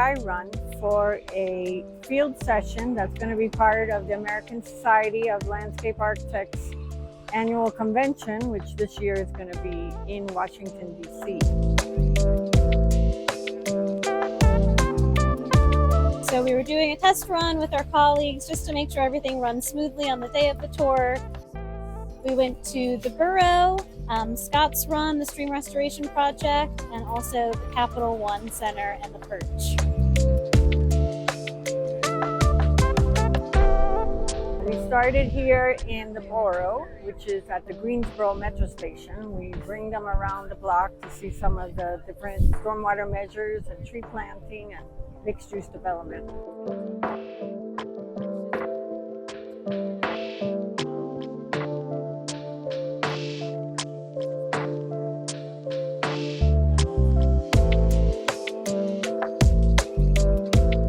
dry run for a field session that's going to be part of the American Society of Landscape Architects annual convention, which this year is going to be in Washington, D.C. So we were doing a test run with our colleagues just to make sure everything runs smoothly on the day of the tour. We went to the Boro, Scott's Run, the Stream Restoration Project, and also the Capital One Center and the Perch. We started here in the Boro, which is at the Greensboro Metro Station. We bring them around the block to see some of the different stormwater measures and tree planting and mixed-use development.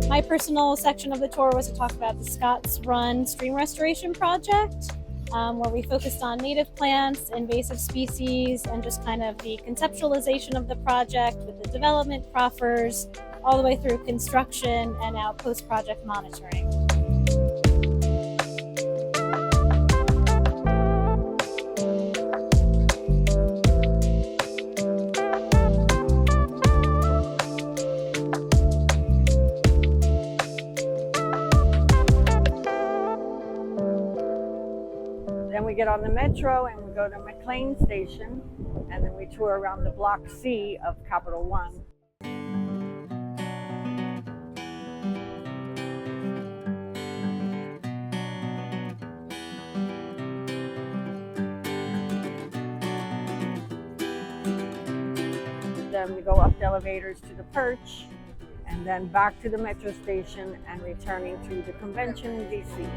My personal section of the tour was to talk about the Scott's Run Stream Restoration Project, where we focused on native plants, invasive species, and just kind of the conceptualization of the project with the development proffers, all the way through construction and now post-project monitoring. Then we get on the metro and we go to McLean Station, and then we tour around the Block C of Capital One. Then we go up the elevators to the Perch, and then back to the metro station and returning to the convention in DC.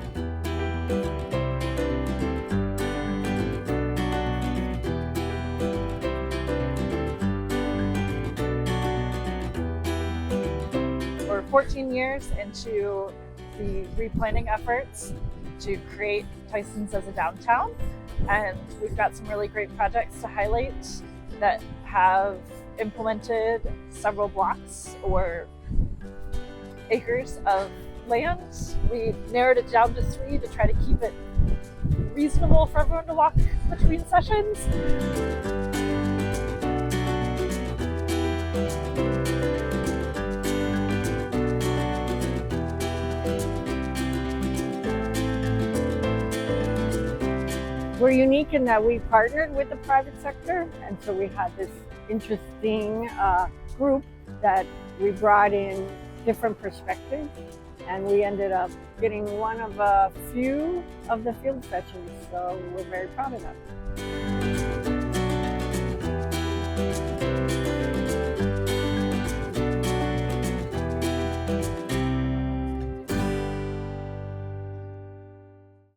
We're 14 years into the replanning efforts to create Tysons as a downtown, and we've got some really great projects to highlight that have implemented several blocks or acres of land. We narrowed it down to 3 to try to keep it reasonable for everyone to walk between sessions. We're unique in that we partnered with the private sector, and so we had this interesting group that we brought in different perspectives, and we ended up getting one of a few of the field sessions, so we're very proud of that.